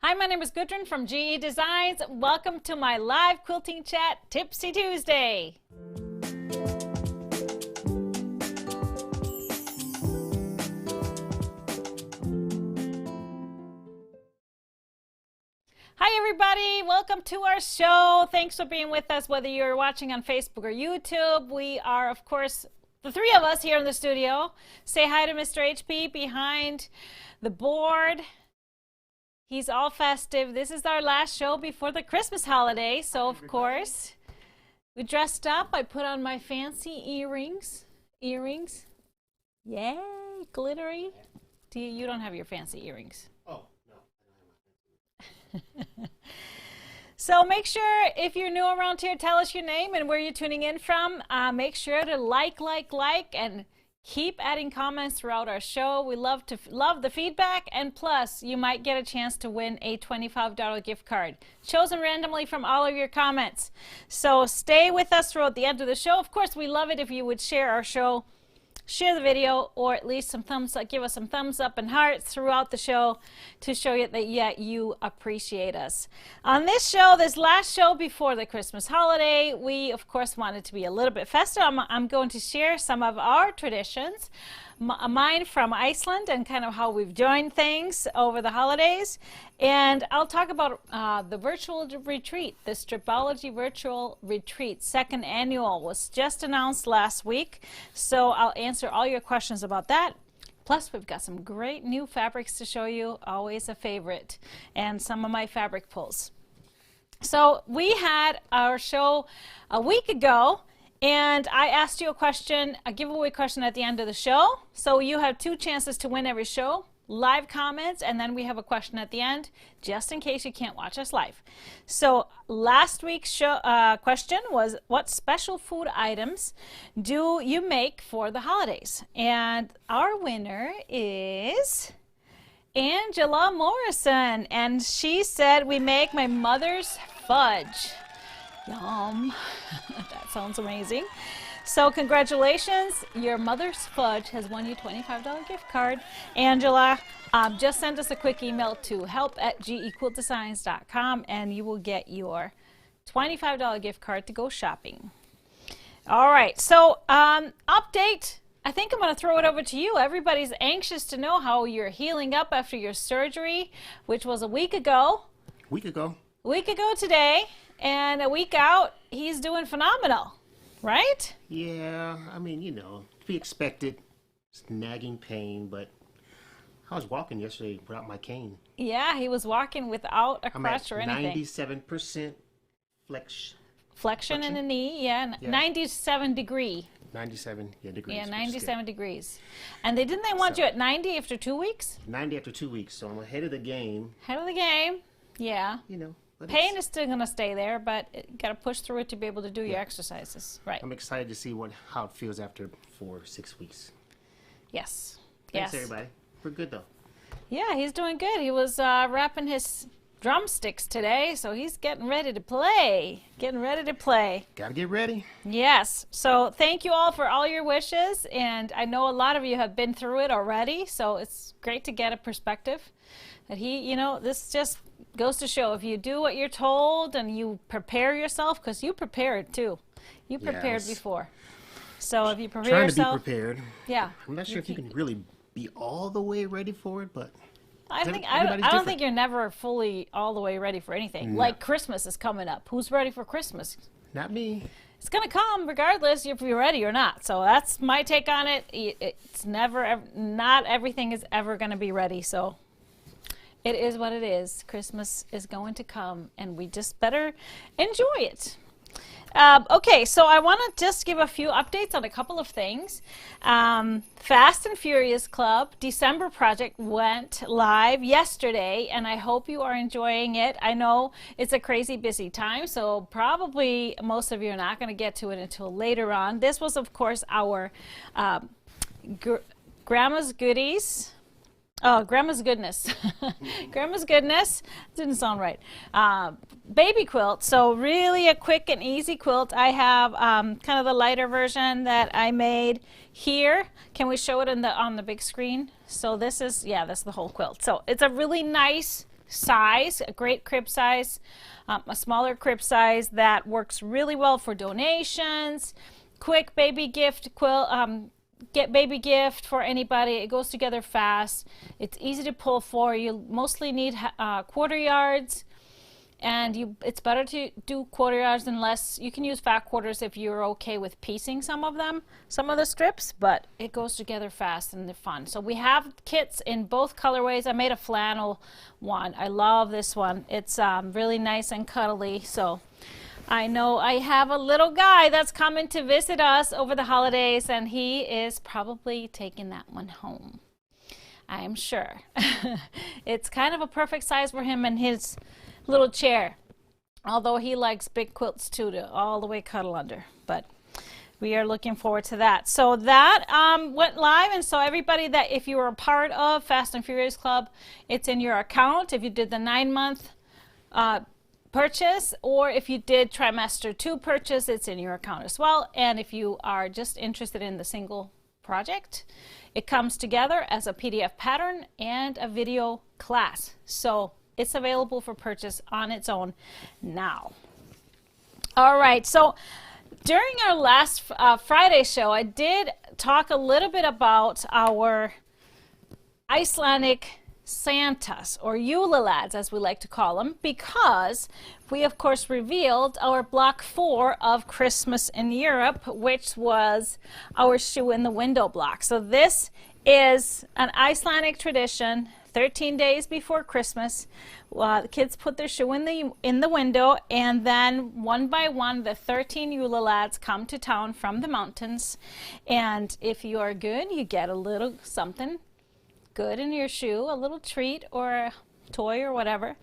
Hi, my name is Gudrun from GE Designs. Welcome to my live quilting chat, Tipsy Tuesday. Hi everybody, welcome to our show. Thanks for being with us, whether you're watching on Facebook or YouTube. We are, of course, the three of us here in the studio. Say hi to Mr. HP behind the board. He's all festive. This is our last show before the Christmas holiday, so of course, we dressed up. I put on my fancy earrings. Yay, glittery. You don't have your fancy earrings. Oh, no, I don't have my fancy. So make sure, if you're new around here, tell us your name and where you're tuning in from. Make sure to like, and keep adding comments throughout our show. We love the feedback, and plus, you might get a chance to win a $25 gift card, chosen randomly from all of your comments. So stay with us throughout the end of the show. Of course, we love it if you would share our show, share the video, or at least some thumbs up, give us some thumbs up and hearts throughout the show to show you that you appreciate us. On this show, this last show before the Christmas holiday, we of course wanted to be a little bit festive. I'm going to share some of our traditions, mine from Iceland, and kind of how we've joined things over the holidays. And I'll talk about the virtual retreat, the Stripology Virtual Retreat, second annual, was just announced last week. So I'll answer all your questions about that. Plus, we've got some great new fabrics to show you, always a favorite, and some of my fabric pulls. So we had our show a week ago, and I asked you a question, a giveaway question at the end of the show. So you have two chances to win every show. Live comments, and then we have a question at the end, just in case you can't watch us live. So last week's show, question was, what special food items do you make for the holidays? And our winner is Angela Morrison, and she said, we make my mother's fudge. Yum. That sounds amazing. So congratulations, your mother's fudge has won you a $25 gift card. Angela, just send us a quick email to help@gequiltdesigns.com and you will get your $25 gift card to go shopping. All right, so update. I think I'm going to throw it over to you. Everybody's anxious to know how you're healing up after your surgery, which was a week ago. A week ago Today, and a week out, he's doing phenomenal. Right? Yeah, I mean, you know, to be expected. It's nagging pain, but I was walking yesterday without my cane. Yeah, he was walking without a crutch or anything. 97% flexion in the knee, yeah. 97 degree. 97 degrees. Yeah, 97 degrees. And didn't they want you at 90 after 2 weeks? 90 after 2 weeks, so I'm ahead of the game. Ahead of the game, yeah. You know. Pain is still going to stay there, but you got to push through it to be able to do your exercises. Right. I'm excited to see how it feels after 4-6 weeks. Yes. Thanks, everybody. We're good, though. Yeah, he's doing good. He was wrapping his drumsticks today, so he's getting ready to play. Gotta get ready. Yes. So thank you all for all your wishes, and I know a lot of you have been through it already, so it's great to get a perspective. That this just goes to show, if you do what you're told and you prepare yourself, because you prepared too. You prepared before. So if you prepare yourself. Trying to be prepared. Yeah. I'm not sure if you can really be all the way ready for it, but I don't think you're never fully all the way ready for anything. No. Like Christmas is coming up. Who's ready for Christmas? Not me. It's going to come regardless if you're ready or not. So that's my take on it. It's not everything is ever going to be ready. So it is what it is. Christmas is going to come, and we just better enjoy it. Okay, so I want to just give a few updates on a couple of things. Fast and Furious Club December project went live yesterday, and I hope you are enjoying it. I know it's a crazy busy time, so probably most of you are not going to get to it until later on. This was, of course, our Grandma's Goodies. Oh, Grandma's Goodness. Grandma's Goodness. Didn't sound right. Baby quilt. So really a quick and easy quilt. I have kind of the lighter version that I made here. Can we show it on the big screen? So this is, yeah, that's the whole quilt. So it's a really nice size, a great crib size, a smaller crib size that works really well for donations, quick baby gift get baby gift for anybody. It goes together fast. It's easy to pull for. You mostly need quarter yards, and it's better to do quarter yards unless you can use fat quarters if you're okay with piecing some of the strips, but it goes together fast and they're fun. So we have kits in both colorways. I made a flannel one. I love this one. It's really nice and cuddly. So I know I have a little guy that's coming to visit us over the holidays, and he is probably taking that one home. I am sure. It's kind of a perfect size for him and his little chair, although he likes big quilts too, to all the way cuddle under. But we are looking forward to that. So that went live, and so everybody that, if you were a part of Fast and Furious Club, it's in your account. If you did the 9-month purchase, or if you did trimester 2 purchase, it's in your account as well. And if you are just interested in the single project, it comes together as a PDF pattern and a video class. So it's available for purchase on its own now. All right, so during our last Friday show, I did talk a little bit about our Icelandic Santas, or Yule lads as we like to call them, because we of course revealed our block 4 of Christmas in Europe, which was our shoe in the window block. So this is an Icelandic tradition. 13 days before Christmas, the kids put their shoe in the window, and then one by one the 13 Yule lads come to town from the mountains, and if you are good, you get a little something good in your shoe, a little treat or a toy or whatever.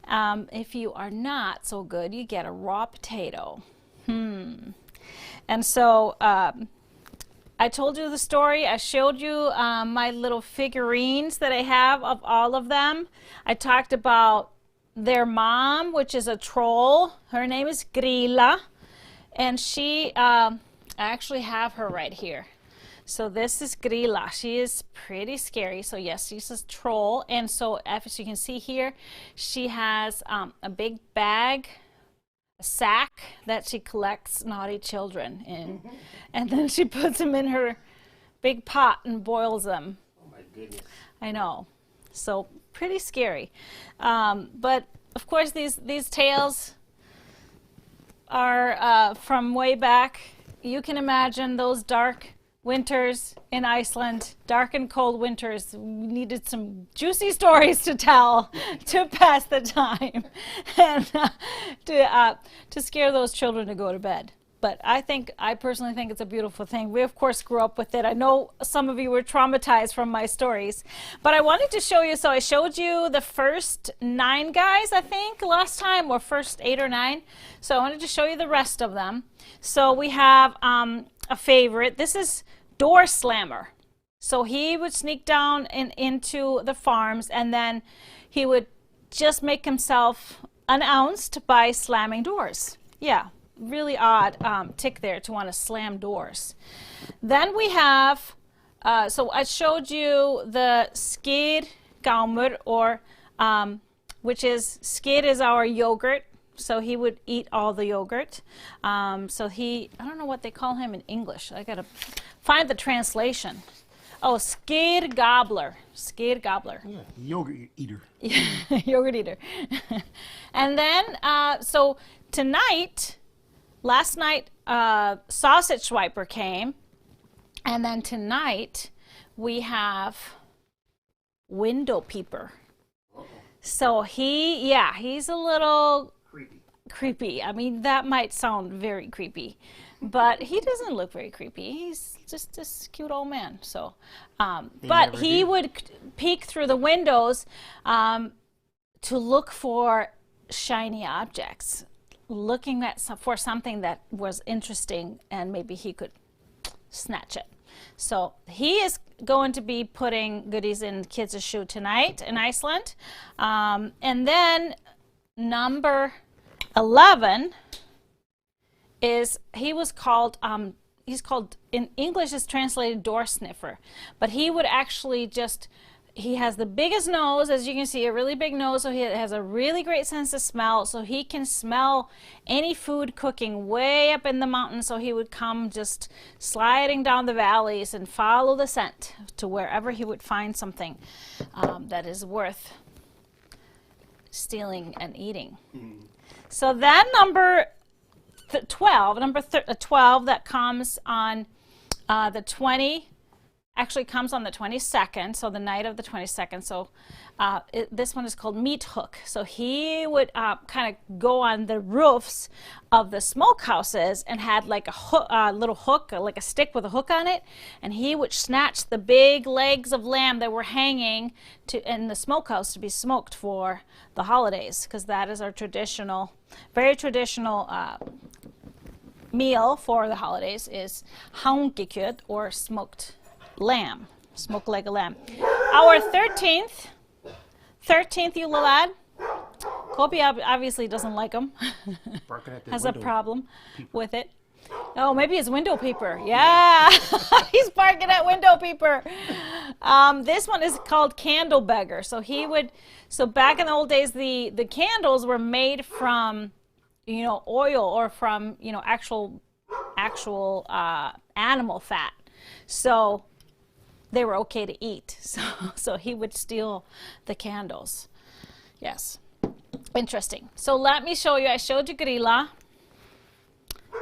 If you are not so good, you get a raw potato. And so I told you the story. I showed you my little figurines that I have of all of them. I talked about their mom, which is a troll. Her name is Grilla, and she, I actually have her right here. So this is Grilla. She is pretty scary. So yes, she's a troll. And so as you can see here, she has a big bag, a sack that she collects naughty children in. And then she puts them in her big pot and boils them. Oh my goodness. I know. So pretty scary. But of course these tales are from way back. You can imagine those dark winters in Iceland, dark and cold winters. We needed some juicy stories to tell to pass the time and to scare those children to go to bed. But I personally think it's a beautiful thing. We of course grew up with it. I know some of you were traumatized from my stories, but I wanted to show you. So I showed you the first 9 guys, I think, last time, or first 8 or 9. So I wanted to show you the rest of them. So we have a favorite. This is Door Slammer. So he would sneak down into the farms, and then he would just make himself unannounced by slamming doors. Yeah, really odd tick there to want to slam doors. Then we have, so I showed you the Skid Gaumur, or which is, Skid is our yogurt. So he would eat all the yogurt. So he, I don't know what they call him in English. I gotta find the translation. Oh, Skid Gobbler. Skid Gobbler. Yeah, yogurt eater. Yogurt eater. And then, so tonight, last night, Sausage Swiper came. And then tonight, we have Window Peeper. So he's a little creepy. I mean, that might sound very creepy, but he doesn't look very creepy. He's just this cute old man. So, but he would peek through the windows to look for shiny objects, looking for something that was interesting, and maybe he could snatch it. So he is going to be putting goodies in kids' shoe tonight in Iceland. And then number 11 is, he's called in English is translated door sniffer, but he would actually just, he has the biggest nose, as you can see, a really big nose, so he has a really great sense of smell, so he can smell any food cooking way up in the mountains. So he would come just sliding down the valleys and follow the scent to wherever he would find something that is worth stealing and eating. So that number 12, that comes on the 20, actually comes on the 22nd, so the night of the 22nd. So this one is called Meat Hook. So he would kind of go on the roofs of the smokehouses and had like a little hook, like a stick with a hook on it, and he would snatch the big legs of lamb that were hanging in the smokehouse to be smoked for the holidays, because that is our traditional, very traditional meal for the holidays is hangikjöt, or smoked lamb, smoked leg of lamb. Our 13th Yule lad, Kobe obviously doesn't like them, has a problem with it. Oh, maybe it's window peeper. Yeah, he's barking at window peeper. This one is called Candlebugger. So back in the old days, the candles were made from, oil, or from, actual animal fat. So they were okay to eat. So he would steal the candles. Yes. Interesting. So let me show you. I showed you Grilla.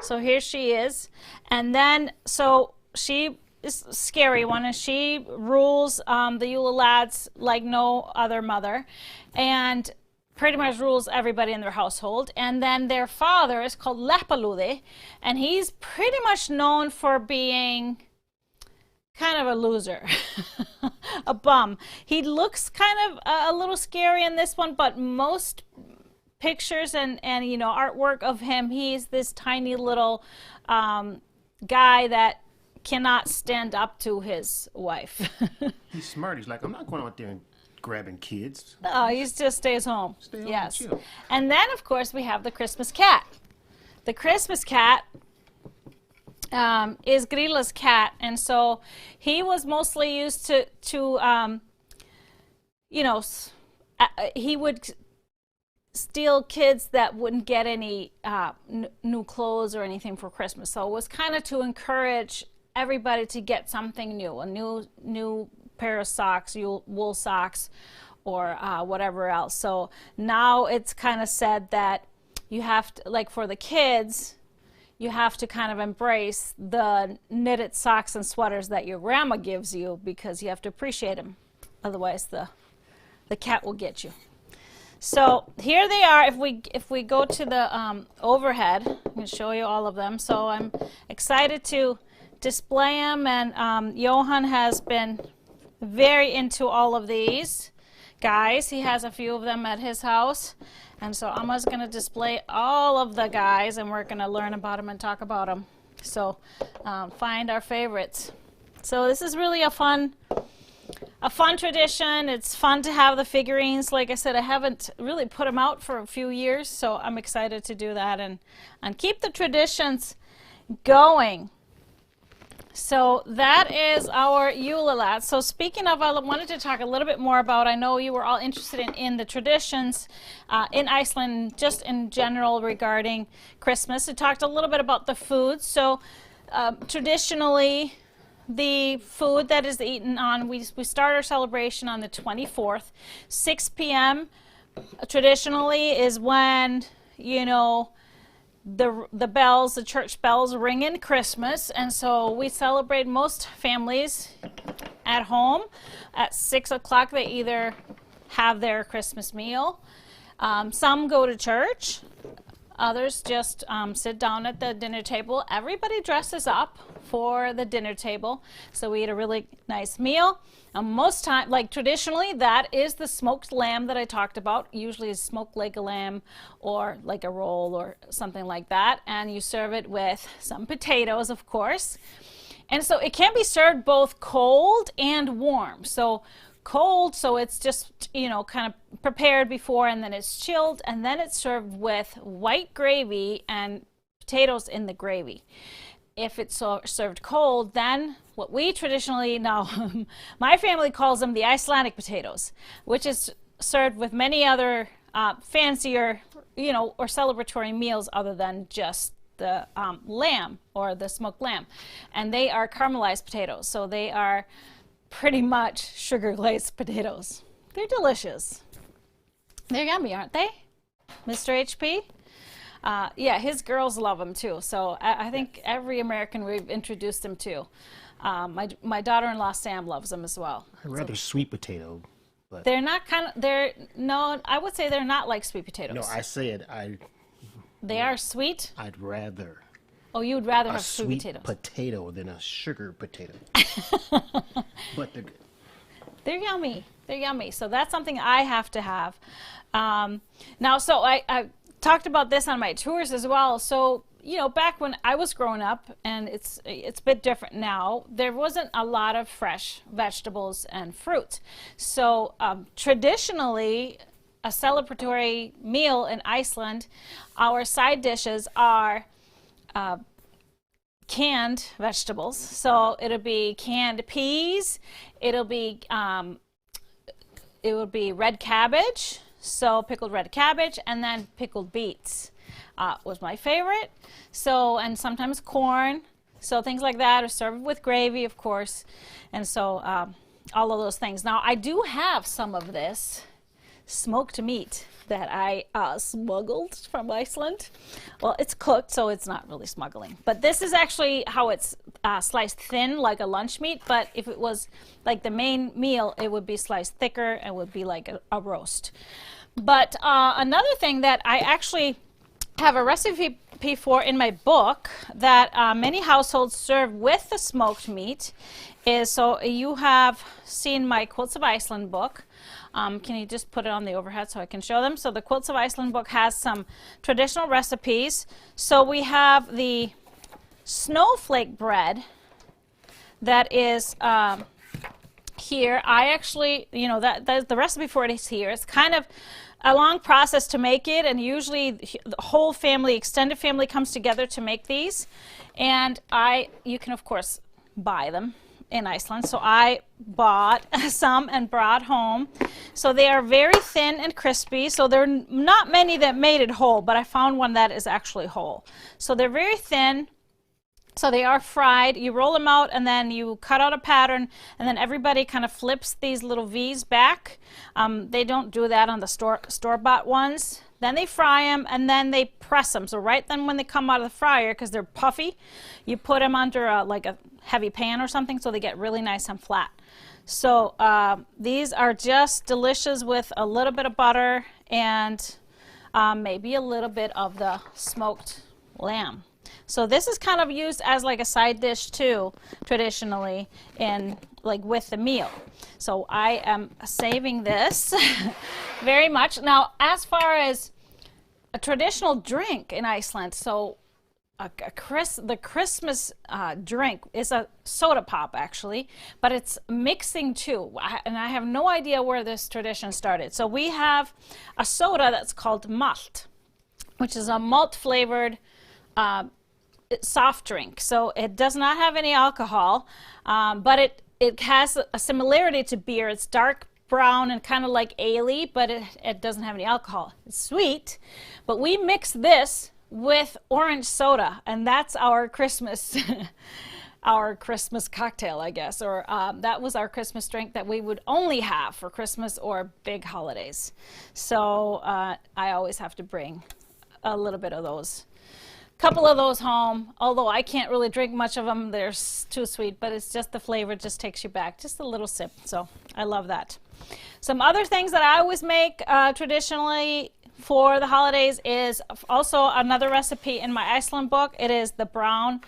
So here she is. And then, so she is a scary one, and she rules the Yule lads like no other mother, and pretty much rules everybody in their household. And then their father is called Leppalúði, and he's pretty much known for being kind of a loser, a bum. He looks kind of a little scary in this one, but most pictures and artwork of him, he's this tiny little guy that cannot stand up to his wife. He's smart. He's like, I'm not going out there and grabbing kids. No, he just stays home. Stay home, yes. chill. And then, of course, we have the Christmas cat. The Christmas cat is Grilla's cat, and so he was mostly used to he would steal kids that wouldn't get any new clothes or anything for Christmas. So it was kind of to encourage everybody to get something new, a new pair of socks, wool socks, or whatever else. So now it's kind of said that you have to, like for the kids, you have to kind of embrace the knitted socks and sweaters that your grandma gives you, because you have to appreciate them. Otherwise, the cat will get you. So here they are. If we go to the overhead, I can show you all of them. So I'm excited to display them, and Johan has been very into all of these guys. He has a few of them at his house, and so I'm just going to display all of the guys, and we're going to learn about them and talk about them. So find our favorites. So this is really a fun tradition. It's fun to have the figurines. Like I said, I haven't really put them out for a few years, so I'm excited to do that and keep the traditions going. So that is our Yule lad. So speaking of, I wanted to talk a little bit more about, I know you were all interested in the traditions in Iceland, just in general regarding Christmas. I talked a little bit about the food. So traditionally, the food that is eaten on, we start our celebration on the 24th. 6 p.m. traditionally is when, the church bells ring in Christmas, and so we celebrate, most families at home at 6 o'clock. They either have their Christmas meal, some go to church, others just sit down at the dinner table. Everybody dresses up for the dinner table, so we eat a really nice meal. Most time, like traditionally, that is the smoked lamb that I talked about. Usually it's smoked leg of lamb, or like a roll or something like that, and you serve it with some potatoes, of course. And so it can be served both cold and warm. So cold, so it's just kind of prepared before, and then it's chilled, and then it's served with white gravy and potatoes in the gravy. if it's served cold, then what we traditionally, now my family calls them the Icelandic potatoes, which is served with many other fancier, you know, or celebratory meals other than just the lamb or the smoked lamb. And they are caramelized potatoes, so they are pretty much sugar glazed potatoes. They're delicious. They're yummy, aren't they, Mr. HP? Yeah, his girls love them too. So I think every American we've introduced them to. My daughter-in-law Sam loves them as well. I'd rather sweet potato, but they're not no, I would say they're not like sweet potatoes. no, I said They are sweet. I'd rather Oh, you would rather a have sweet sweet potatoes. potato than a sugar potato. But they're good. They're yummy. They're yummy. So that's something I have to have. Now, so I talked about this on my tours as well. So, you know, back when I was growing up, and it's a bit different now, there wasn't a lot of fresh vegetables and fruit. So traditionally, a celebratory meal in Iceland, our side dishes are canned vegetables. So it'll be canned peas, it will be red cabbage, so pickled red cabbage, and then pickled beets was my favorite. So, and sometimes corn, so things like that are served with gravy, of course, and so all of those things. Now I do have some of this smoked meat that I smuggled from Iceland. Well, it's cooked, so it's not really smuggling. But this is actually how it's sliced thin, like a lunch meat. But if it was like the main meal, it would be sliced thicker and would be like a roast. But another thing that I actually have a recipe for in my book that many households serve with the smoked meat is, so you have seen my Quilts of Iceland book. Can you just put it on the overhead so I can show them? So the Quilts of Iceland book has some traditional recipes. So we have the Snowflake Bread that is here. I actually, you know, the recipe for it is here. It's kind of a long process to make it, and usually the whole family, extended family, comes together to make these. And you can of course buy them in Iceland, so I bought some and brought home. So they are very thin and crispy, so there are not many that made it whole, but I found one that is actually whole. So they're very thin, so they are fried. You roll them out and then you cut out a pattern, and then everybody kind of flips these little V's back. They don't do that on the store-bought ones. Then they fry them and then they press them. So right then when they come out of the fryer, because they're puffy, you put them under like a heavy pan or something so they get really nice and flat. So these are just delicious with a little bit of butter and maybe a little bit of the smoked lamb. So this is kind of used as like a side dish too, traditionally, in like with the meal. So I am saving this very much. Now, as far as a traditional drink in Iceland, so the Christmas drink is a soda pop actually, but it's mixing too. And I have no idea where this tradition started. So we have a soda that's called malt, which is a malt flavored soft drink. So it does not have any alcohol, but it has a similarity to beer. It's dark brown and kind of like ale-y, but it doesn't have any alcohol. It's sweet, but we mix this with orange soda, and that's our Christmas our Christmas cocktail, I guess, or that was our Christmas drink that we would only have for Christmas or big holidays. So I always have to bring a little bit of those. Couple of those home, although I can't really drink much of them. They're too sweet, but it's just the flavor just takes you back. Just a little sip, so I love that. Some other things that I always make traditionally for the holidays is also another recipe in my Iceland book. It is the Brown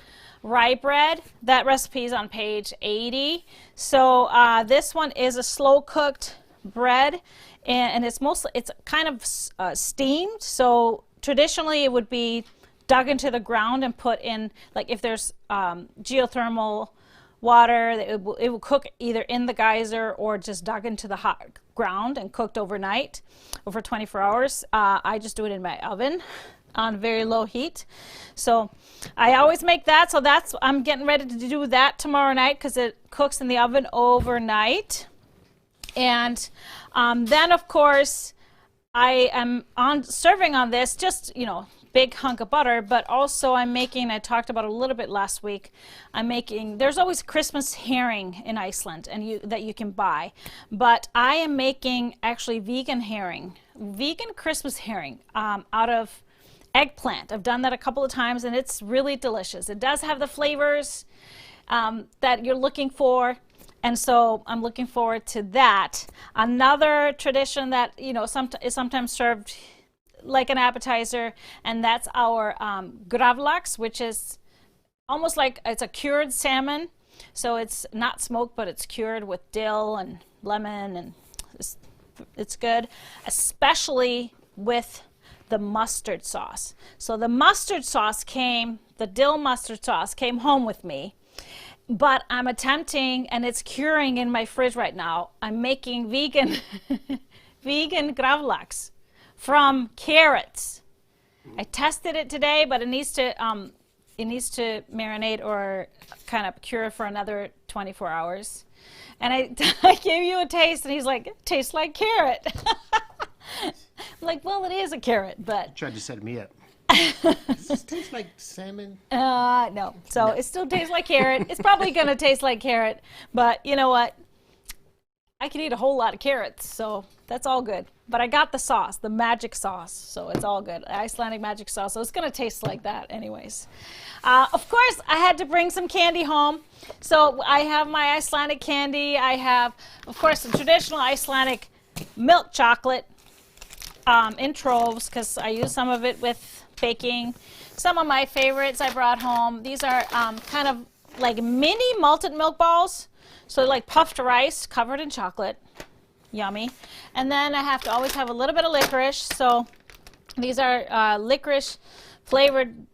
Rye Bread. That recipe is on page 80. So this one is a slow cooked bread, and it's kind of steamed. So traditionally it would be dug into the ground and put in, like if there's geothermal water, it will cook either in the geyser or just dug into the hot ground and cooked overnight, over 24 hours. I just do it in my oven. on very low heat. So I always make that. So I'm getting ready to do that tomorrow night because it cooks in the oven overnight. And then, of course, I am serving on this, just, big hunk of butter, but also I'm making, I talked about it a little bit last week, there's always Christmas herring in Iceland that you can buy, but I am making actually vegan Christmas herring out of eggplant. I've done that a couple of times and it's really delicious. It does have the flavors that you're looking for. And so I'm looking forward to that. Another tradition that is sometimes served like an appetizer, and that's our Gravlax, which is almost like it's a cured salmon. So it's not smoked, but it's cured with dill and lemon, and it's good, especially with the mustard sauce. So the dill mustard sauce came home with me. But I'm attempting, and it's curing in my fridge right now, I'm making vegan Gravlax from carrots. I tested it today, but it needs to marinate or kind of cure for another 24 hours. And I gave you a taste, and he's like, it tastes like carrot. I'm like, well, it is a carrot, but... Tried to set me up. Does it taste like salmon? No. So no. It still tastes like carrot. It's probably going to taste like carrot, but you know what? I can eat a whole lot of carrots, so that's all good. But I got the sauce, the magic sauce, so it's all good. Icelandic magic sauce, so it's going to taste like that anyways. Of course, I had to bring some candy home. So I have my Icelandic candy. I have, of course, the traditional Icelandic milk chocolate in troves because I use some of it with baking. Some of my favorites I brought home. These are kind of like mini malted milk balls. So like puffed rice covered in chocolate. Yummy. And then I have to always have a little bit of licorice. So these are licorice flavored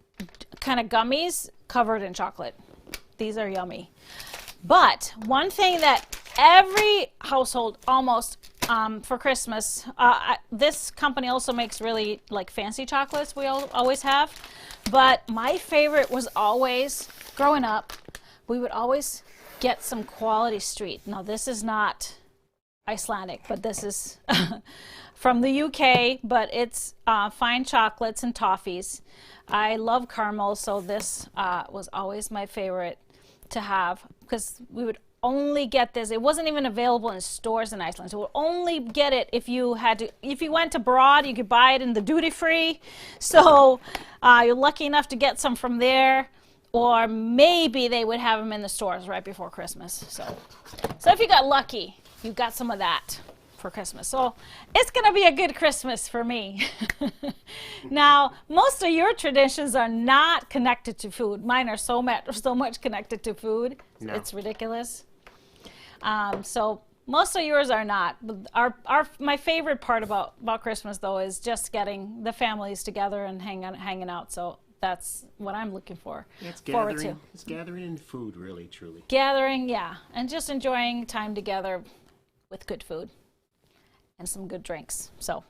kind of gummies covered in chocolate. These are yummy. But one thing that every household almost for Christmas, this company also makes really like fancy chocolates we always have. But my favorite was always, growing up, we would always get some Quality Street. Now this is not Icelandic, but this is from the UK, but it's fine chocolates and toffees. I love caramel, so this was always my favorite to have because we would only get this. It wasn't even available in stores in Iceland, so we'll only get it if you went abroad. You could buy it in the duty free. So you're lucky enough to get some from there, or maybe they would have them in the stores right before Christmas. So if you got lucky, you got some of that for Christmas. So it's gonna be a good Christmas for me. Now, most of your traditions are not connected to food. Mine are so much connected to food. No. It's ridiculous. So most of yours are not. My favorite part about Christmas though is just getting the families together and hanging out. So that's what I'm looking for. Yeah, it's gathering. It's gathering and food, really, truly. Gathering, yeah, and just enjoying time together with good food and some good drinks. So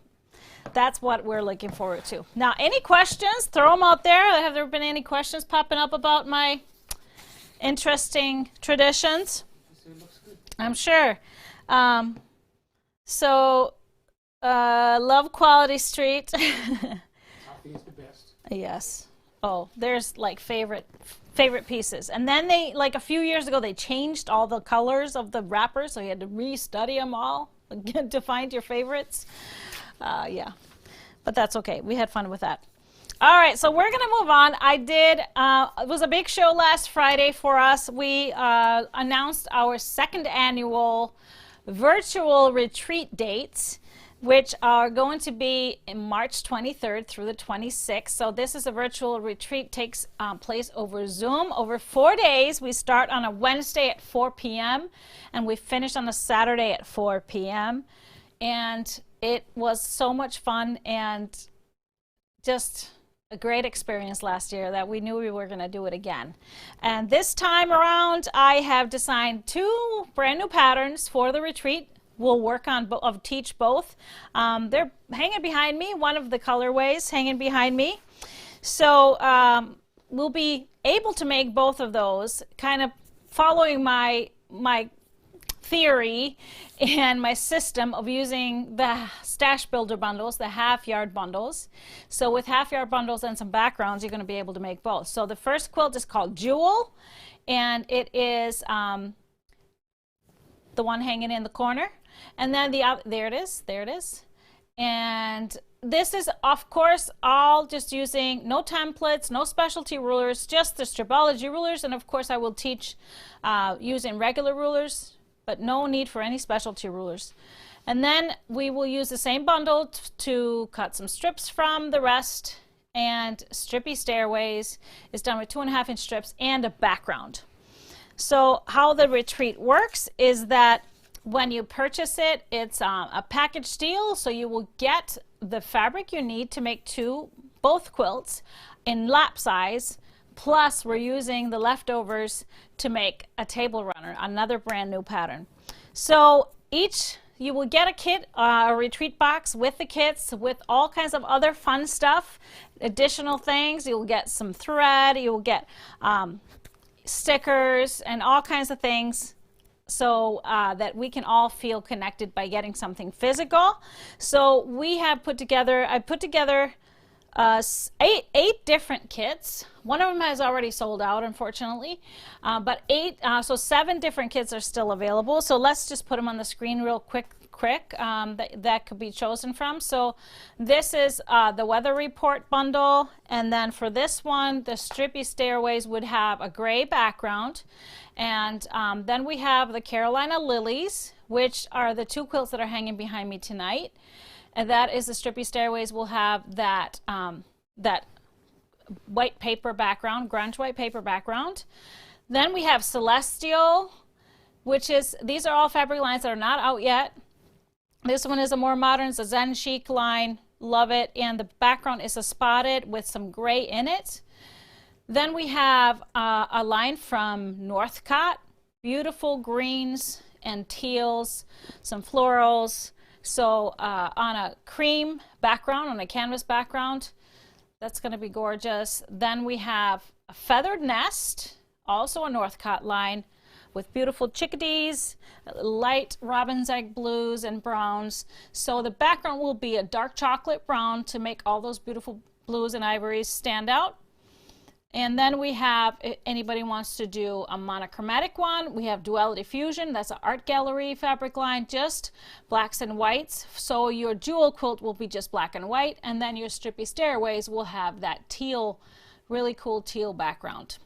that's what we're looking forward to. Now, any questions? Throw them out there. Have there been any questions popping up about my interesting traditions? It looks good. I'm sure. Love Quality Street. Coffee is the best. Yes. Oh, there's like favorite pieces. And then they, like a few years ago, they changed all the colors of the wrappers, so you had to restudy them all again to find your favorites. Yeah, but that's okay. We had fun with that. All right, so we're gonna move on. It was a big show last Friday for us. We announced our second annual virtual retreat dates, which are going to be in March 23rd through the 26th. So this is a virtual retreat, takes place over Zoom over 4 days. We start on a Wednesday at 4 p.m. and we finish on a Saturday at 4 p.m. And it was so much fun and just a great experience last year that we knew we were going to do it again. And this time around, I have designed 2 brand new patterns for the retreat. We'll work on teach both. They're hanging behind me, one of the colorways hanging behind me. So we'll be able to make both of those, kind of following my theory and my system of using the stash builder bundles, the half-yard bundles. So with half-yard bundles and some backgrounds, you're going to be able to make both. So the first quilt is called Jewel, and it is the one hanging in the corner. And then the other, there it is. And this is, of course, all just using no templates, no specialty rulers, just the Stripology rulers. And of course, I will teach using regular rulers, but no need for any specialty rulers. And then we will use the same bundle to cut some strips from the rest. And Strippy Stairways is done with 2.5-inch strips and a background. So how the retreat works is that when you purchase it, it's a package deal, so you will get the fabric you need to make both quilts in lap size, plus we're using the leftovers to make a table runner, another brand new pattern. So you will get a kit, a retreat box with the kits, with all kinds of other fun stuff, additional things. You'll get some thread, you'll get stickers and all kinds of things, so that we can all feel connected by getting something physical. So we have I put together 8 different kits. One of them has already sold out, unfortunately, but 7 different kits are still available. So let's just put them on the screen real quick that could be chosen from. So this is the weather report bundle, and then for this one, the Strippy Stairways would have a gray background, and then we have the Carolina Lilies, which are the 2 quilts that are hanging behind me tonight. And that is the Strippy Stairways will have that that white paper background, grunge white paper background. Then we have Celestial, which is, these are all fabric lines that are not out yet. This one is a more modern, it's a Zen Chic line, love it. And the background is a spotted with some gray in it. Then we have a line from Northcott, beautiful greens and teals, some florals. So on a cream background, on a canvas background, that's going to be gorgeous. Then we have a Feathered Nest, also a Northcott line, with beautiful chickadees, light robin's egg blues and browns. So the background will be a dark chocolate brown to make all those beautiful blues and ivories stand out. And then we have, if anybody wants to do a monochromatic one, we have Duality Fusion. That's an art gallery fabric line, just blacks and whites. So your jewel quilt will be just black and white, and then your Strippy Stairways will have that teal, really cool teal background.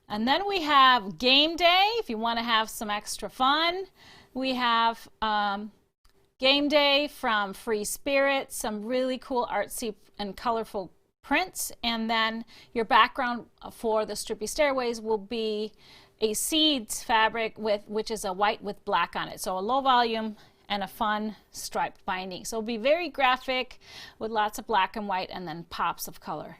And then we have Game Day, if you want to have some extra fun. We have Game Day from Free Spirit, some really cool artsy and colorful prints, and then your background for the Strippy Stairways will be a seeds fabric which is a white with black on it, so a low volume and a fun striped binding. So it'll be very graphic with lots of black and white and then pops of color.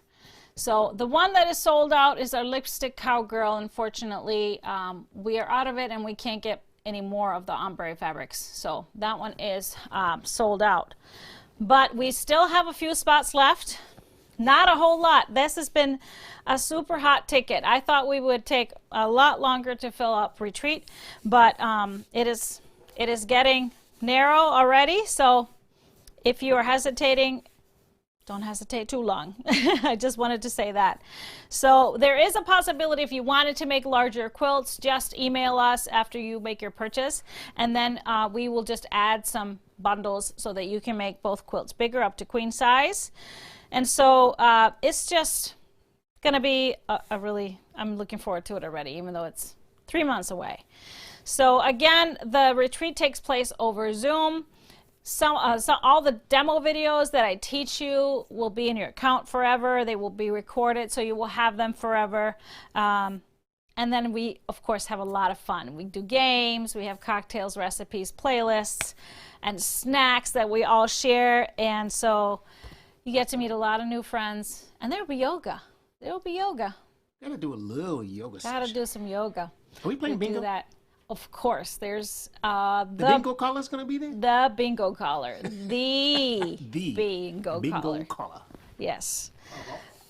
So the one that is sold out is our Lipstick Cowgirl. Unfortunately, we are out of it and we can't get any more of the ombre fabrics, so that one is sold out. But we still have a few spots left. Not a whole lot. This has been a super hot ticket. I thought we would take a lot longer to fill up retreat, but it is getting narrow already. So if you are hesitating, don't hesitate too long. I just wanted to say that. So there is a possibility, if you wanted to make larger quilts, just email us after you make your purchase, and then we will just add some bundles so that you can make both quilts bigger up to queen size. And so it's just going to be I'm looking forward to it already, even though it's 3 months away. So again, the retreat takes place over Zoom. So all the demo videos that I teach you will be in your account forever. They will be recorded, so you will have them forever. And then we, of course, have a lot of fun. We do games, we have cocktails, recipes, playlists, and snacks that we all share. And so you get to meet a lot of new friends, and there'll be yoga. There'll be yoga. Gotta do a little yoga session. Gotta do some yoga. Are we playing bingo? Do that. Of course. There's the bingo collar's gonna be there. The bingo collar. The bingo collar. collar. Yes.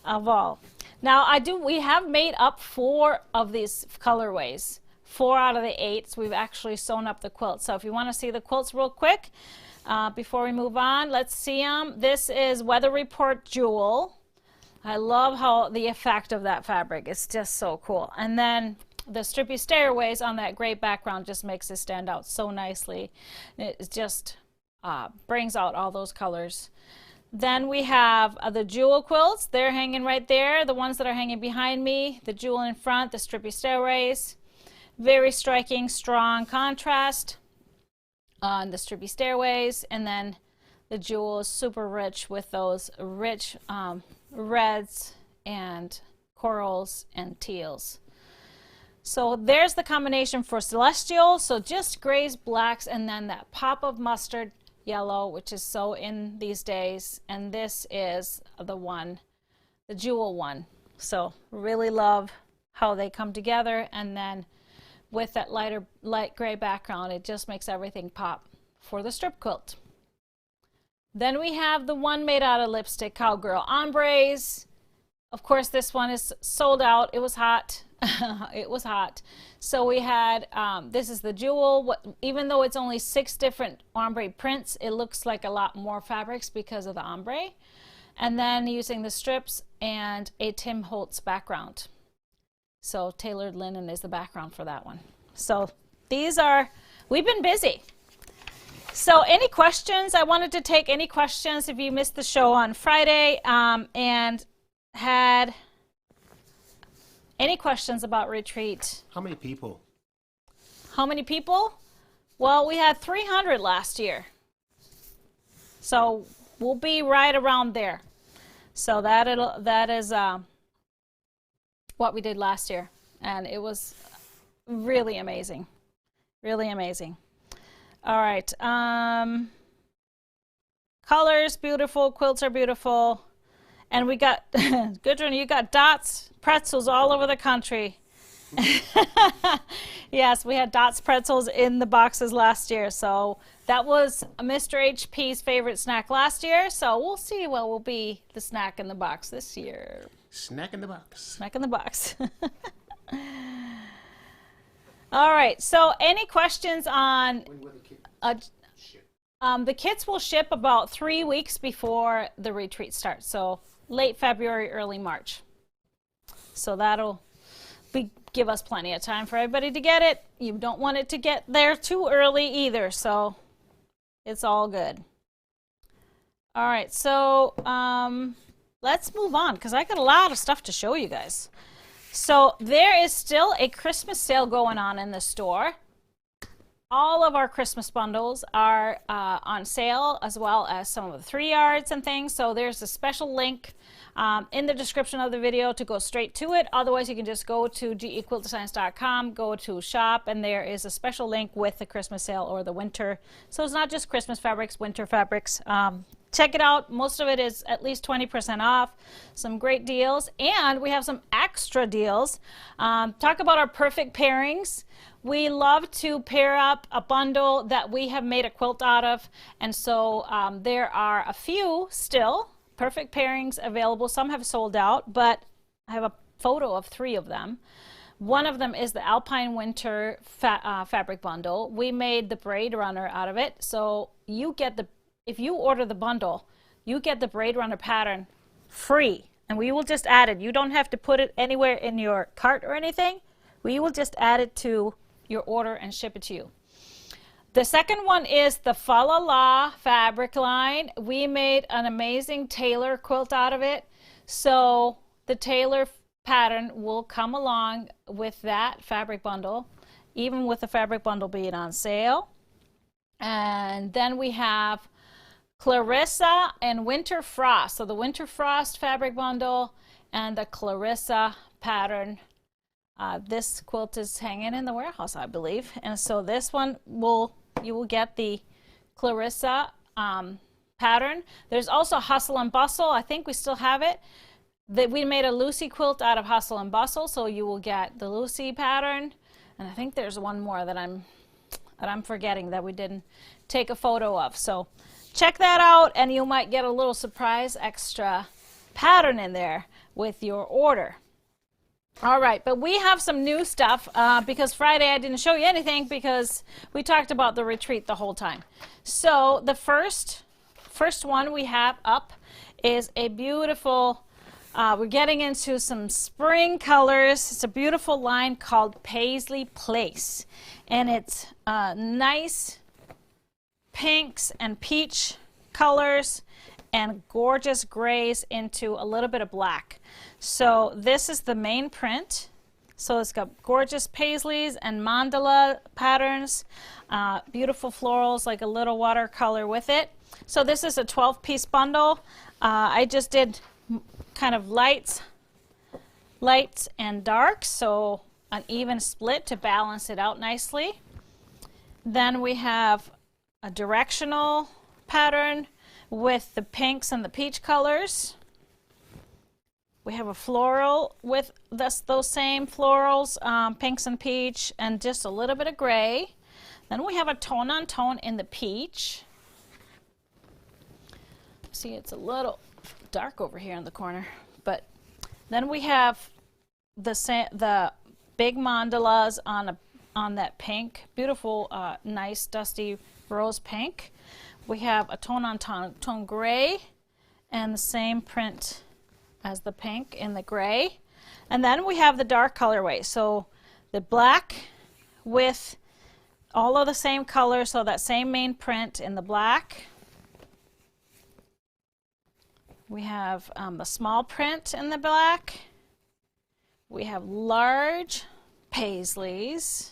of all. Now we have made up 4 of these colorways. 4 out of the 8. So we've actually sewn up the quilt. So if you want to see the quilts real quick, before we move on, let's see them. This is Weather Report Jewel. I love how the effect of that fabric is just so cool. And then the Strippy Stairways on that gray background just makes it stand out so nicely. It just brings out all those colors. Then we have the jewel quilts. They're hanging right there. The ones that are hanging behind me, the jewel in front, the Strippy Stairways. Very striking, strong contrast on the Strippy Stairways. And then the jewel is super rich with those rich reds and corals and teals. So there's the combination for Celestial. So just grays, blacks, and then that pop of mustard yellow, which is so in these days. And this is the one, the jewel one. So really love how they come together. And then with that light gray background, it just makes everything pop for the strip quilt. Then we have the one made out of lipstick, Cowgirl Ombres. Of course, this one is sold out. It was hot. It was hot. So we had, this is the jewel. Even though it's only 6 different ombre prints, it looks like a lot more fabrics because of the ombre. And then using the strips and a Tim Holtz background. So tailored linen is the background for that one. So these are, we've been busy. So any questions? I wanted to take any questions if you missed the show on Friday and had any questions about retreat. How many people? How many people? Well, we had 300 last year. So we'll be right around there. So that is what we did last year. And it was really amazing. Really amazing. All right. Colors, beautiful. Quilts are beautiful. And we got, Gudrun, you got dots, pretzels all over the country. Yes, we had dots pretzels in the boxes last year. So that was Mr. HP's favorite snack last year. So we'll see what will be the snack in the box this year. Snack in the box. Snack in the box. All right. So any questions on... When will the kids ship? The kits will ship about 3 weeks before the retreat starts. So late February, early March. So that'll give us plenty of time for everybody to get it. You don't want it to get there too early either. So it's all good. All right. So let's move on because I got a lot of stuff to show you guys. So there is still a Christmas sale going on in the store. All of our Christmas bundles are on sale, as well as some of the 3 yards and things. So there's a special link in the description of the video to go straight to it. Otherwise, you can just go to gequiltdesigns.com, go to shop, and there is a special link with the Christmas sale or the winter. So it's not just Christmas fabrics, winter fabrics. Check it out. Most of it is at least 20% off. Some great deals. And we have some extra deals. Talk about our perfect pairings. We love to pair up a bundle that we have made a quilt out of. And so there are a few still perfect pairings available. Some have sold out, but I have a photo of 3 of them. One of them is the Alpine Winter fabric bundle. We made the Braid Runner out of it. So you get if you order the bundle, you get the Braid Runner pattern free. And we will just add it. You don't have to put it anywhere in your cart or anything. We will just add it to your order and ship it to you. The second one is the Fa La La fabric line. We made an amazing tailor quilt out of it. So the tailor pattern will come along with that fabric bundle, even with the fabric bundle being on sale. And then we have Clarissa and Winter Frost. So the Winter Frost fabric bundle and the Clarissa pattern. This quilt is hanging in the warehouse, I believe. And so this one you will get the Clarissa pattern. There's also Hustle and Bustle. I think we still have it. We made a Lucy quilt out of Hustle and Bustle, so you will get the Lucy pattern. And I think there's one more that I'm forgetting that we didn't take a photo of. So check that out, and you might get a little surprise extra pattern in there. with your order. All right, but we have some new stuff because Friday I didn't show you anything because we talked about the retreat the whole time. So the first one we have up is a beautiful, we're getting into some spring colors. It's a beautiful line called Paisley Place. And it's nice pinks and peach colors and gorgeous grays into a little bit of black. So this is the main print. So it's got gorgeous paisleys and mandala patterns, beautiful florals like a little watercolor with it. So this is a 12-piece bundle. I just did kind of lights and darks, so an even split to balance it out nicely. Then we have a directional pattern with the pinks and the peach colors. We have a floral with those same florals, pinks and peach, and just a little bit of gray. Then we have a tone-on-tone in the peach. See, it's a little dark over here in the corner. But then we have the big mandalas on that pink, beautiful, nice, dusty rose pink. We have a tone-on-tone gray and the same print as the pink in the gray. And then we have the dark colorway. So the black with all of the same color, so that same main print in the black. We have a small print in the black. We have large paisleys.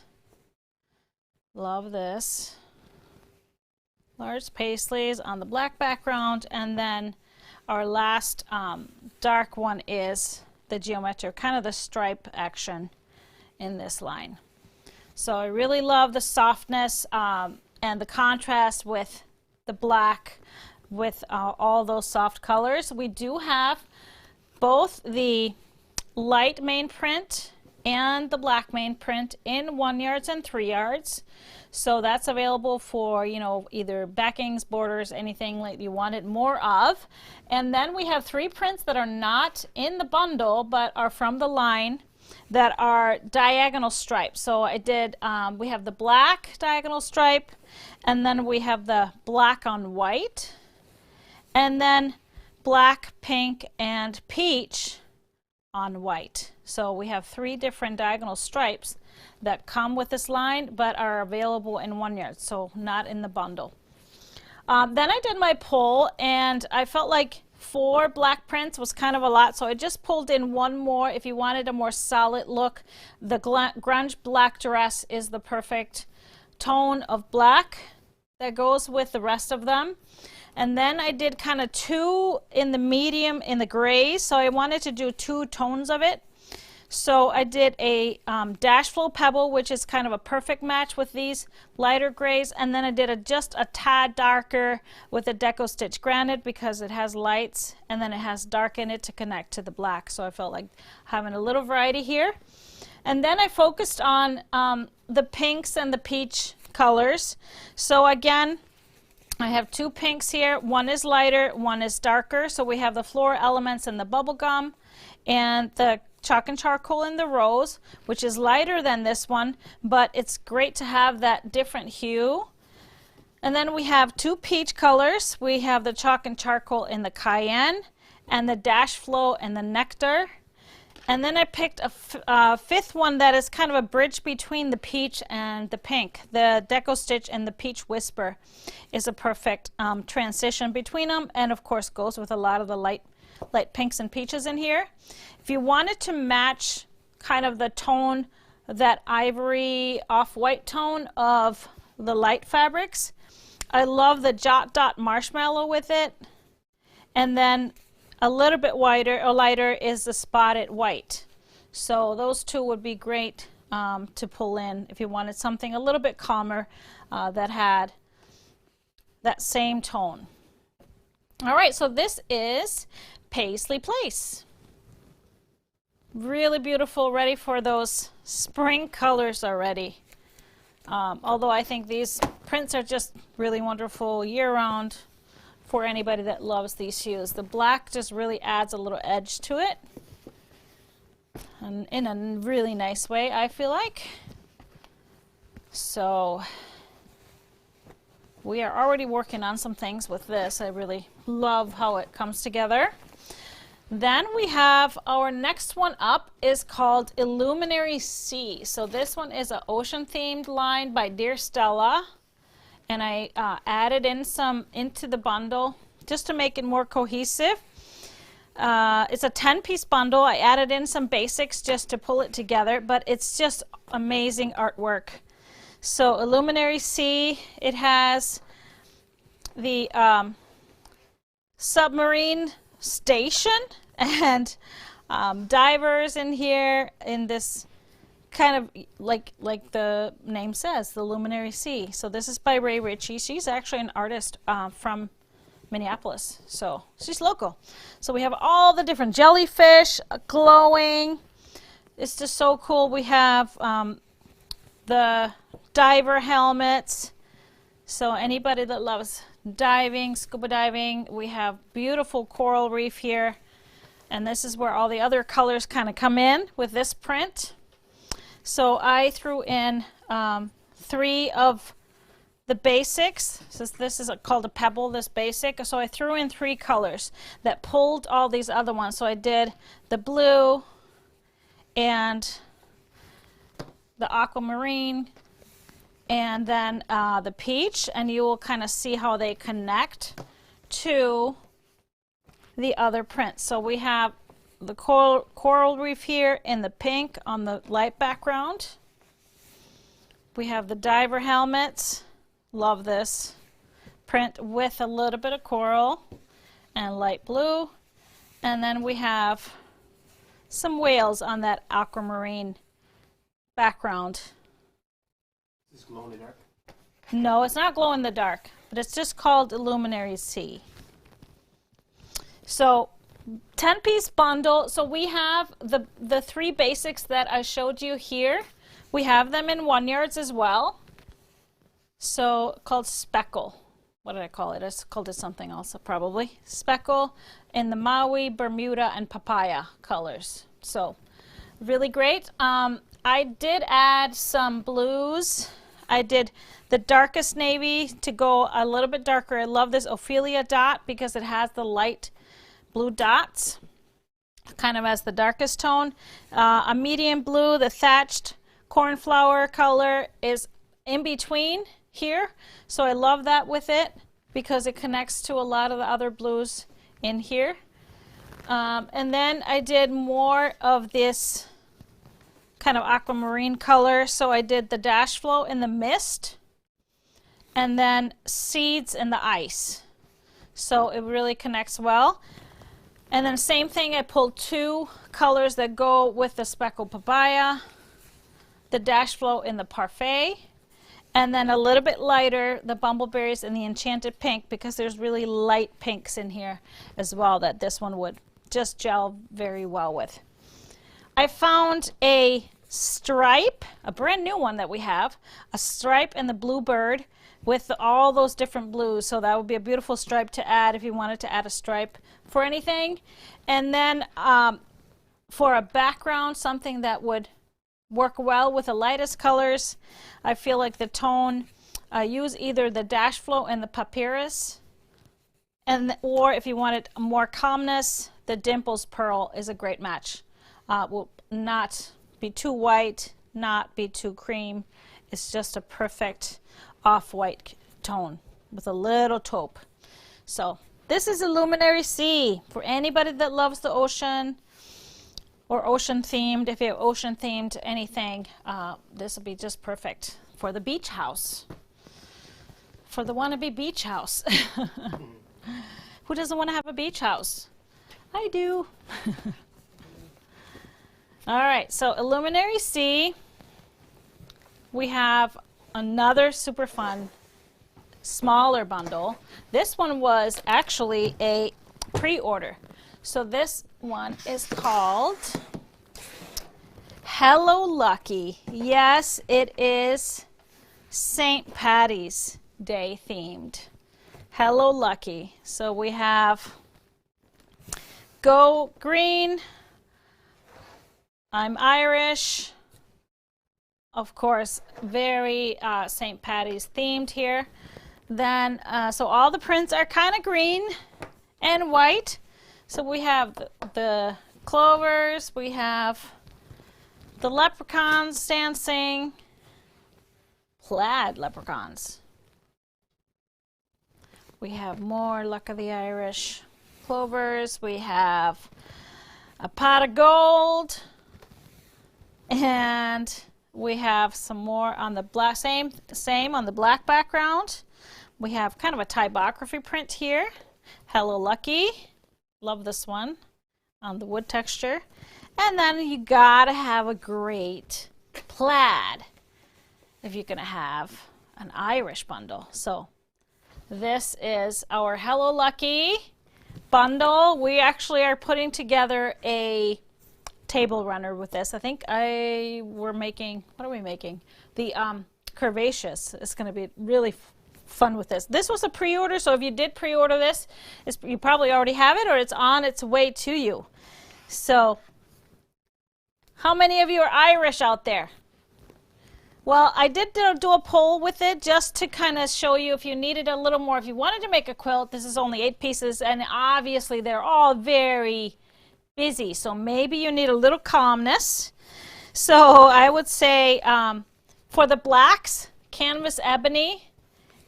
Love this. Large paisleys on the black background, and then our last dark one is the geometric, kind of the stripe action in this line. So I really love the softness and the contrast with the black with all those soft colors. We do have both the light main print and the black main print in 1 yards and 3 yards. So that's available for, you know, either backings, borders, anything like you wanted more of. And then we have 3 prints that are not in the bundle but are from the line that are diagonal stripes. So I did, we have the black diagonal stripe, and then we have the black on white, and then black, pink, and peach on white. So we have 3 different diagonal stripes that come with this line but are available in 1 yard, so not in the bundle. Then I did my poll, and I felt like 4 black prints was kind of a lot, so I just pulled in 1 more. If you wanted a more solid look, the grunge black dress is the perfect tone of black that goes with the rest of them. And then I did kind of 2 in the medium in the grays, so I wanted to do 2 tones of it. So I did a dash flow pebble, which is kind of a perfect match with these lighter grays, and then I did just a tad darker with a deco stitch, granted because it has lights and then it has dark in it to connect to the black, so I felt like having a little variety here. And then I focused on the pinks and the peach colors. So again, I have 2 pinks here. One is lighter, one is darker. So we have the floral elements in the bubble gum and the chalk and charcoal in the rose, which is lighter than this one, but it's great to have that different hue. And then we have 2 peach colors. We have the chalk and charcoal in the cayenne and the dash flow and the nectar. And then I picked a 5th one that is kind of a bridge between the peach and the pink. The deco stitch and the peach whisper is a perfect transition between them, and of course goes with a lot of the light pinks and peaches in here. If you wanted to match kind of the tone, that ivory off-white tone of the light fabrics, I love the Jot Dot Marshmallow with it. And then a little bit wider or lighter is the Spotted White. So those 2 would be great to pull in if you wanted something a little bit calmer that had that same tone. All right, so this is Paisley Place. Really beautiful, ready for those spring colors already. Although I think these prints are just really wonderful year-round for anybody that loves these hues. The black just really adds a little edge to it. and in a really nice way, I feel like. So we are already working on some things with this. I really love how it comes together. Then we have our next one up is called Illuminary Sea. So this one is an ocean themed line by Dear Stella. And I added in some into the bundle just to make it more cohesive. It's a 10-piece bundle. I added in some basics just to pull it together, but it's just amazing artwork. So Illuminary Sea, it has the submarine station and divers in here in this kind of like the name says, the Illuminary Sea. So this is by Ray Ritchie. She's actually an artist from Minneapolis, so she's local. So we have all the different jellyfish glowing. It's just so cool. We have the diver helmets. So anybody that loves diving, scuba diving, we have beautiful coral reef here. And this is where all the other colors kind of come in with this print. So I threw in 3 of the basics. So this is called a pebble, this basic. So I threw in 3 colors that pulled all these other ones. So I did the blue and the aquamarine and then the peach, and you will kind of see how they connect to the other prints. So we have the coral reef here in the pink on the light background. We have the diver helmets. Love this print with a little bit of coral and light blue. And then we have some whales on that aquamarine background. Is this glow in the dark? No, it's not glow in the dark, but it's just called Illuminary Sea. So 10-piece bundle. So we have the 3 basics that I showed you here. We have them in 1-yards as well. So called Speckle. What did I call it? I called it something else probably. Speckle in the Maui, Bermuda, and Papaya colors. So really great. I did add some blues. I did the darkest navy to go a little bit darker. I love this Ophelia dot because it has the light blue dots kind of as the darkest tone. A medium blue, the thatched cornflower color is in between here, so I love that with it because it connects to a lot of the other blues in here. And then I did more of this kind of aquamarine color, so I did the dash flow in the mist and then seeds in the ice, so it really connects well. And then same thing, I pulled 2 colors that go with the speckled papaya, the dash flow in the parfait, and then a little bit lighter, the bumbleberries and the enchanted pink, because there's really light pinks in here as well that this one would just gel very well with. I found a stripe, a brand new one that we have, a stripe and the bluebird with all those different blues. So that would be a beautiful stripe to add if you wanted to add a stripe for anything. And then for a background, something that would work well with the lightest colors, I feel like the tone, use either the dash flow and the papyrus, or if you wanted more calmness, the dimples pearl is a great match. Will not be too white, not be too cream. It's just a perfect off-white tone with a little taupe. So this is Illuminary Sea for anybody that loves the ocean or ocean themed. If you have ocean themed anything, this will be just perfect for the beach house, for the wannabe beach house. Who doesn't want to have a beach house? I do. All right, so Illuminary Sea, we have another super fun smaller bundle. This one was actually a pre-order. So this one is called Hello Lucky. Yes, it is St. Patty's Day themed. Hello Lucky. So we have go green, I'm Irish. Of course, very St. Patty's themed here. Then, so all the prints are kind of green and white. So we have the clovers, we have the leprechauns dancing, plaid leprechauns. We have more Luck of the Irish clovers. We have a pot of gold, and we have some more on the black, same on the black background. We have kind of a typography print here. Hello Lucky, love this one on the wood texture. And then you gotta have a great plaid if you're gonna have an Irish bundle. So this is our Hello Lucky bundle. We actually are putting together a table runner with this. I think we're making, what are we making? The curvaceous. It's going to be really fun with this. This was a pre-order, so if you did pre-order this, you probably already have it or it's on its way to you. So how many of you are Irish out there? Well, I did do a poll with it just to kind of show you if you needed a little more. If you wanted to make a quilt, this is only 8 pieces, and obviously they're all very busy, so maybe you need a little calmness. So I would say for the blacks, canvas ebony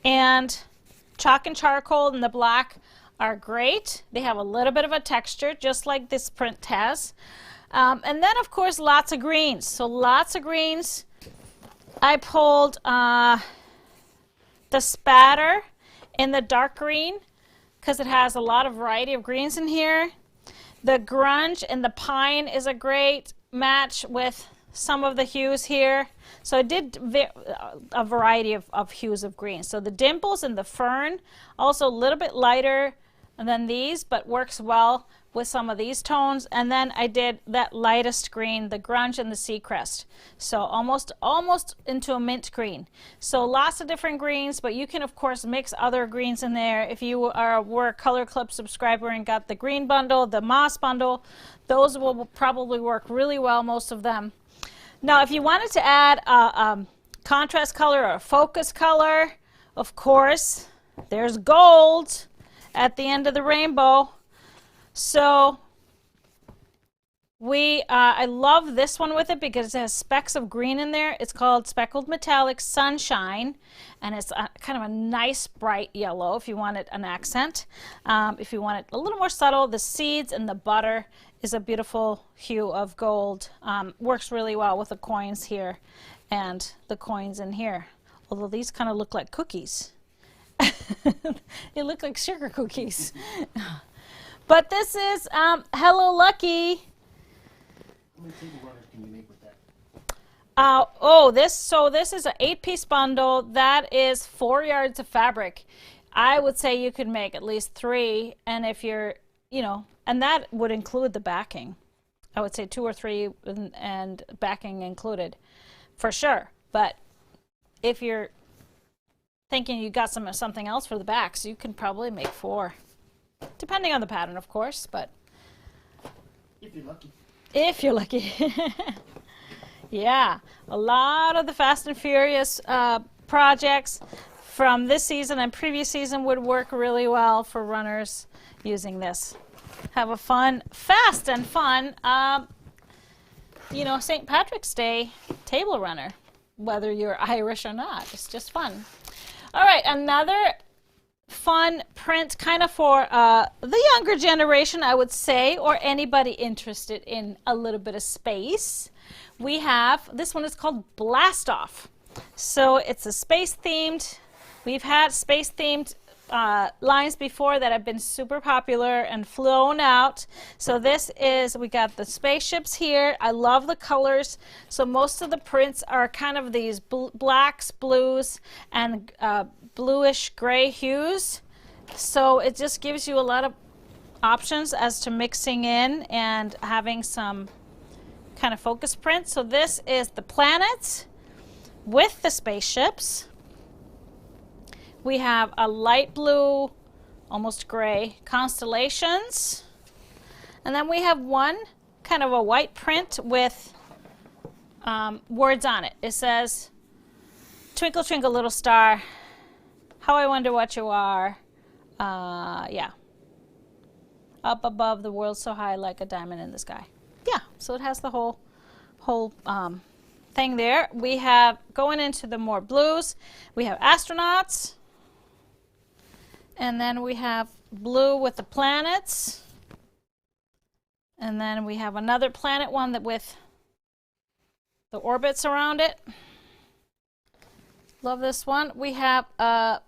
and chalk and charcoal in the black are great. They have a little bit of a texture, just like this print has. And then, of course, lots of greens. So lots of greens. I pulled the spatter in the dark green because it has a lot of variety of greens in here. The grunge and the pine is a great match with some of the hues here. So I did a variety of hues of green. So the dimples and the fern, also a little bit lighter than these, but works well with some of these tones. And then I did that lightest green, the grunge and the seacrest. So almost into a mint green. So lots of different greens, but you can of course mix other greens in there. If you were a Color Club subscriber and got the green bundle, the moss bundle, those will probably work really well, most of them. Now if you wanted to add a contrast color or a focus color, of course, there's gold at the end of the rainbow. So I love this one with it because it has specks of green in there. It's called Speckled Metallic Sunshine, and it's kind of a nice bright yellow if you want it an accent. If you want it a little more subtle, the seeds and the butter is a beautiful hue of gold. Works really well with the coins here and the coins in here, although these kind of look like cookies. They look like sugar cookies. But this is Hello Lucky. How many table runners can you make with that? This is an 8-piece bundle. That is 4 yards of fabric. I would say you could make at least 3, and if you're, and that would include the backing. I would say 2 or 3 and backing included, for sure. But if you're thinking you got something else for the backs, you can probably make 4. Depending on the pattern, of course, but if you're lucky. If you're lucky. Yeah, a lot of the Fast and Furious projects from this season and previous season would work really well for runners using this. Have a fun, fast and fun, St. Patrick's Day table runner, whether you're Irish or not. It's just fun. All right, another fun print kind of for the younger generation, I would say, or anybody interested in a little bit of space. We have, this one is called Blast Off. So it's a space themed. We've had space themed lines before that have been super popular and flown out. So this is, we got the spaceships here. I love the colors. So most of the prints are kind of these blacks, blues, and bluish gray hues. So it just gives you a lot of options as to mixing in and having some kind of focus print. So this is the planets with the spaceships. We have a light blue, almost gray, constellations. And then we have one kind of a white print with words on it. It says, "Twinkle, twinkle, little star, how I wonder what you are." Yeah. "Up above the world so high like a diamond in the sky." Yeah, so it has the whole thing there. We have, going into the more blues, we have astronauts. And then we have blue with the planets. And then we have another planet one that with the orbits around it. Love this one. We have a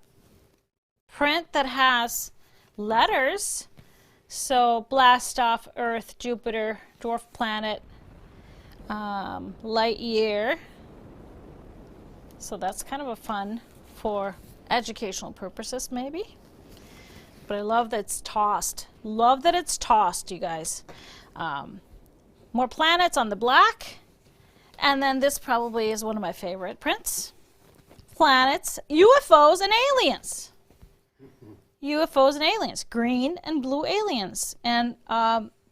print that has letters. So blast off, Earth, Jupiter, dwarf planet, light year. So that's kind of a fun for educational purposes maybe. But I love that it's tossed. Love that it's tossed, you guys. More planets on the black. And then this probably is one of my favorite prints. Planets, UFOs, and aliens. UFOs and aliens. Green and blue aliens. And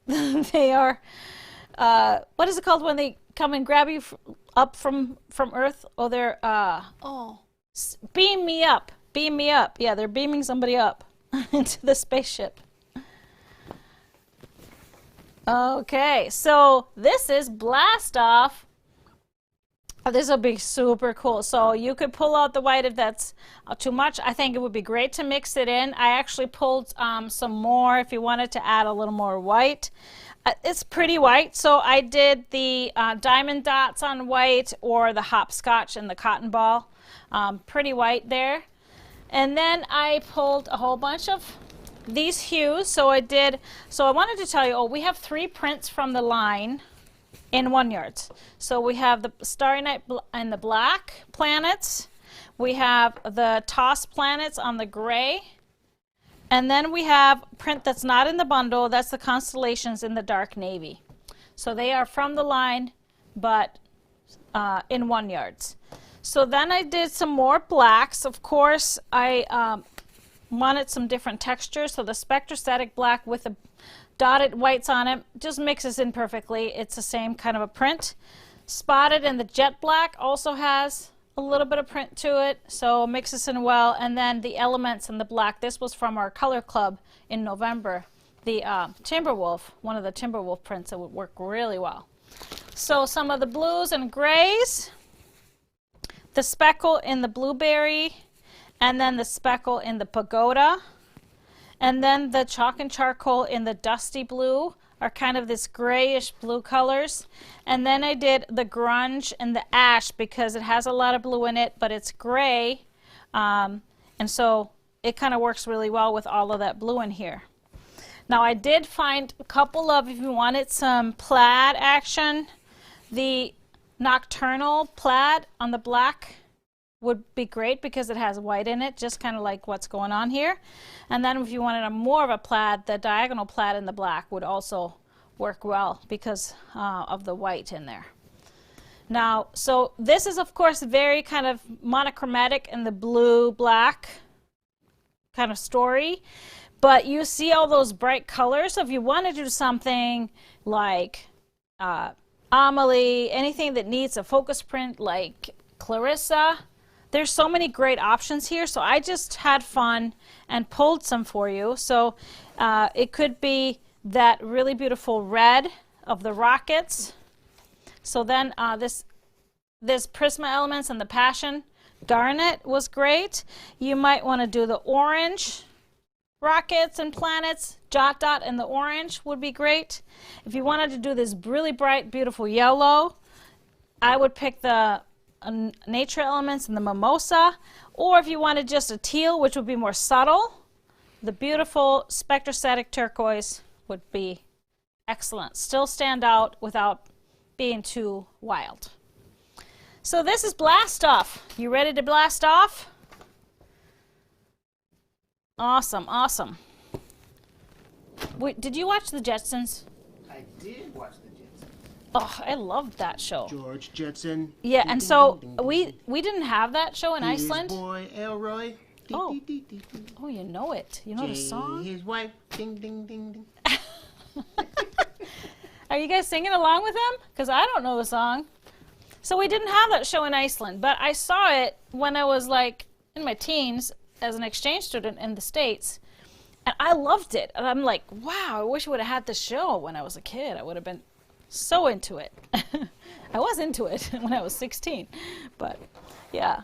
they are, what is it called when they come and grab you up from Earth? Oh, they're, beam me up. Beam me up. Yeah, they're beaming somebody up into the spaceship. Okay, so this is blast off. This will be super cool. So you could pull out the white if that's too much. I think it would be great to mix it in. I actually pulled some more if you wanted to add a little more white. It's pretty white, so I did the diamond dots on white or the hopscotch and the cotton ball. Pretty white there. And then I pulled a whole bunch of these hues. So I wanted to tell you, we have 3 prints from the line in 1 yard. So we have the Starry Night and the black planets. We have the tossed planets on the gray. And then we have print that's not in the bundle. That's the constellations in the dark navy. So they are from the line, but in 1 yard. So then I did some more blacks. Of course, I wanted some different textures. So the spectrostatic black with the dotted whites on it just mixes in perfectly. It's the same kind of a print. Spotted and the jet black also has a little bit of print to it, so mixes in well. And then the elements in the black. This was from our color club in November. The Timberwolf, one of the Timberwolf prints that would work really well. So some of the blues and grays. The speckle in the blueberry, and then the speckle in the pagoda, and then the chalk and charcoal in the dusty blue are kind of this grayish blue colors. And then I did the grunge and the ash because it has a lot of blue in it, but it's gray, and so it kind of works really well with all of that blue in here. Now I did find a couple of, if you wanted some plaid action, the nocturnal plaid on the black would be great because it has white in it, just kind of like what's going on here. And then if you wanted more of a plaid, the diagonal plaid in the black would also work well because of the white in there. Now, so this is of course very kind of monochromatic in the blue black kind of story, but you see all those bright colors. So if you want to do something like Amelie, anything that needs a focus print like Clarissa, there's so many great options here. So I just had fun and pulled some for you. So it could be that really beautiful red of the rockets. So then this Prisma Elements and the Passion Garnet was great. You might want to do the orange rockets and planets. Jot Dot and the orange would be great. If you wanted to do this really bright, beautiful yellow, I would pick the Nature Elements and the Mimosa. Or if you wanted just a teal, which would be more subtle, the beautiful Spectrostatic Turquoise would be excellent. Still stand out without being too wild. So this is blast off. You ready to blast off? Awesome, awesome. Wait, did you watch the Jetsons? I did watch the Jetsons. Oh, I loved that show. George Jetson. Yeah, and so we didn't have that show in Iceland. His boy Elroy. Oh. Oh, you know it. You know the song? His wife. Ding, ding, ding, ding. Are you guys singing along with him? Because I don't know the song. So we didn't have that show in Iceland, but I saw it when I was like in my teens as an exchange student in the States. And I loved it. And I'm like, wow, I wish I would have had this show when I was a kid. I would have been so into it. I was into it when I was 16. But yeah,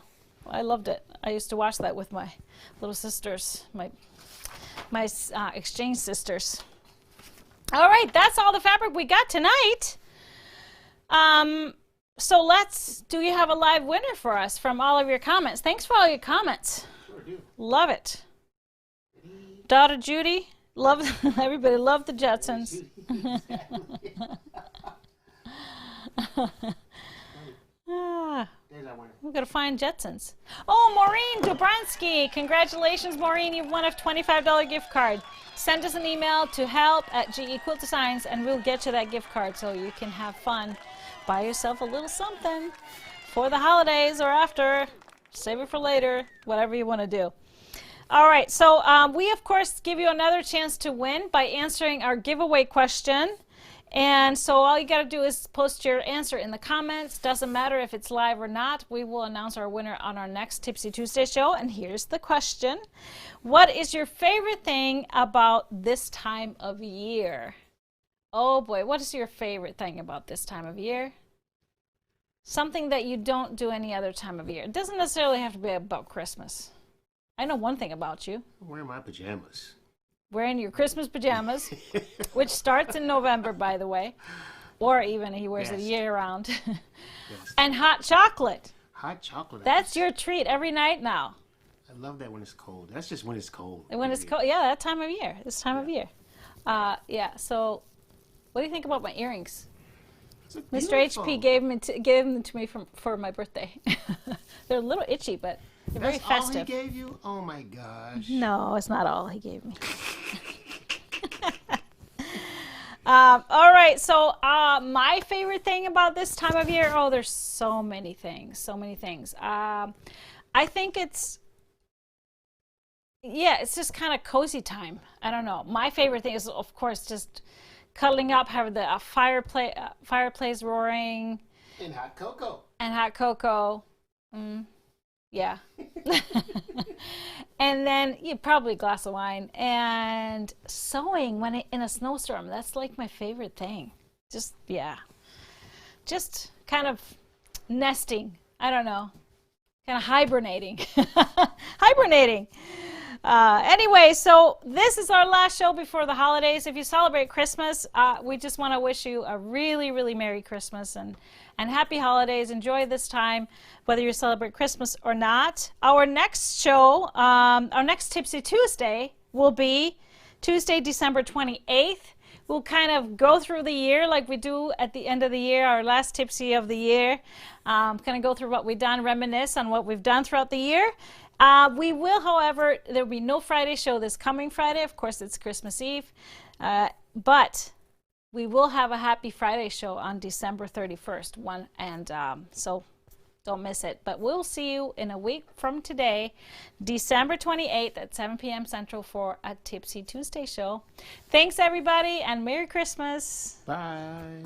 I loved it. I used to watch that with my little sisters, my exchange sisters. All right, that's all the fabric we got tonight. So do you have a live winner for us from all of your comments? Thanks for all your comments. Sure do. Love it. Daughter Judy, everybody loved the Jetsons. We've got to find Jetsons. Oh, Maureen Dobransky. Congratulations, Maureen. You've won a $25 gift card. Send us an email to help@GEQuiltDesigns and we'll get you that gift card so you can have fun. Buy yourself a little something for the holidays or after. Save it for later, whatever you want to do. All right, so we, of course, give you another chance to win by answering our giveaway question. And so all you got to do is post your answer in the comments. Doesn't matter if it's live or not. We will announce our winner on our next Tipsy Tuesday show. And here's the question. What is your favorite thing about this time of year? Oh boy, what is your favorite thing about this time of year? Something that you don't do any other time of year. It doesn't necessarily have to be about Christmas. I know one thing about you. I'm wearing my pajamas. Wearing your Christmas pajamas, which starts in November, by the way. Or even he wears it year round. Yes. And hot chocolate. Hot chocolate. That's your treat every night now. I love that when it's cold. That's just when it's cold. When it's cold, yeah, that time of year. This time of year. Yeah, so what do you think about my earrings? Mr. HP gave them to me for my birthday. They're a little itchy, but they're very festive. That's all he gave you? Oh my gosh. No, it's not all he gave me. All right, so my favorite thing about this time of year, oh, there's so many things, so many things. I think it's just kind of cozy time. I don't know. My favorite thing is, of course, just cuddling up, having the fireplace roaring. And hot cocoa. And hot cocoa. Yeah. And then probably a glass of wine and sewing in a snowstorm. That's like my favorite thing. Just kind of nesting. I don't know. Kind of hibernating. Hibernating. Anyway, so this is our last show before the holidays. If you celebrate Christmas, we just want to wish you a really, really Merry Christmas and happy holidays. Enjoy this time, whether you celebrate Christmas or not. Our next show, our next Tipsy Tuesday will be Tuesday, December 28th. We'll kind of go through the year like we do at the end of the year, our last Tipsy of the year. Kind of go through what we've done, reminisce on what we've done throughout the year. We will, however, there will be no Friday show this coming Friday. Of course, it's Christmas Eve. But we will have a Happy Friday show on December 31st. So don't miss it. But we'll see you in a week from today, December 28th at 7 p.m. Central for a Tipsy Tuesday show. Thanks, everybody, and Merry Christmas. Bye.